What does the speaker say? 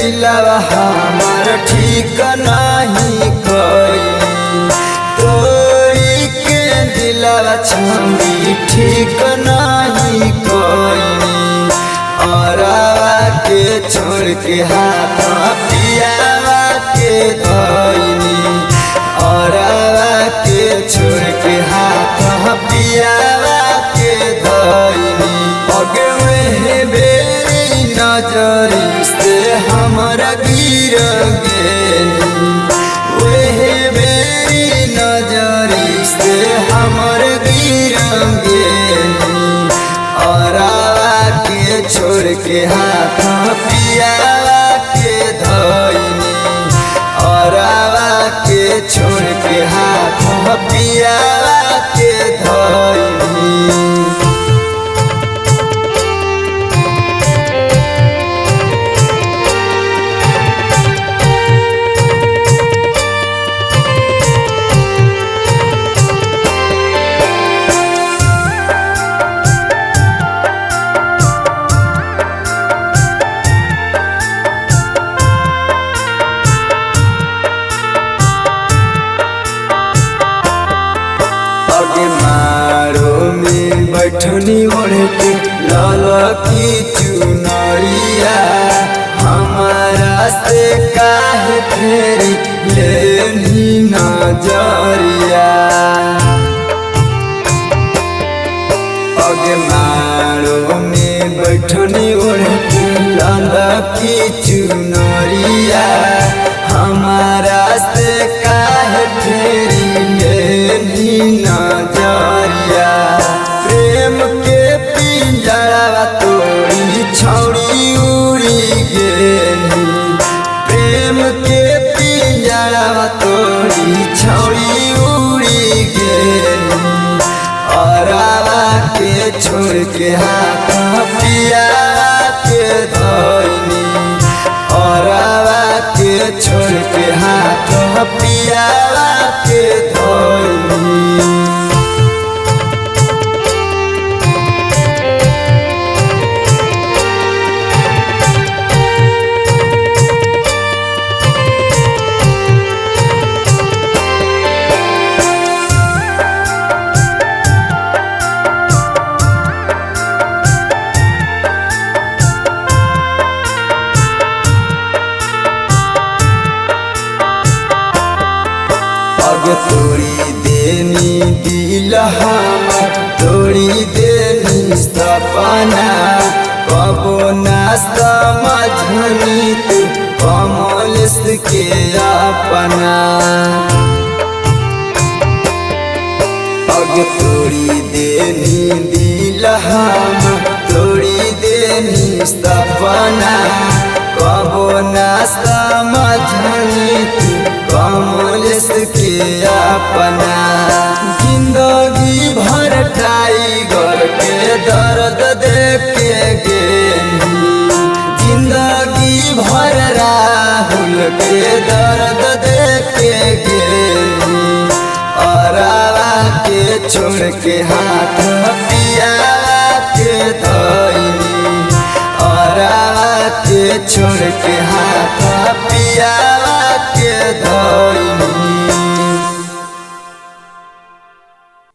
दिलवा हमार ठीक नहीं कइली, तोरी के दिलवा छमी ठीक नहीं कइली। औरवा के छोड़ के हाथ पियावा के धइली, औरवा के छोड़ के हाथ पियावा के धइली। अगे में बेरी नजरी से हमरा गिर गेली, वही बेरी नजरी से हमर गिर गेली। औरवा के छोड़ के हाथ पियावा के धइली, औरवा के छोड़ के हाथ पियावा के धइली। मारो में बैठनी ओढ़ के लाल की चुनरिया, हमारा से काहे फेरी लेनी नजरिया। अगे मारो में बैठनी ओढ़ के लाल की चुनरिया, हमारा से काहे फेरी लेनी नजरिया। प्रेम के पिंजरा तोड़ी छौड़ी उड़ी गेली, प्रेम के पिंजरा तोड़ी छौड़ी उड़ी गेली। औरवा के छोड़ के हाथ पियावा के धइली, औरवा के छोड़ के हाथ पियावा के धइली। अगे तोड़ी देनी दिल हमर, तोड़ी देनी सपना, कबो ना समझनी तू कमलेश के अपना। अगे तोड़ी देनी दिल हमर, तोड़ी देनी सपना, कबो ना समझनी तू कमलेश के अपना। जिंदगी भर टाइगर के दर्द देख के गेली, जिंदगी भर राहुल के दर्द देख के गेली। औरवा के छोड़ के हाथ पियावा के धइली, औरवा के छोड़ के हाथ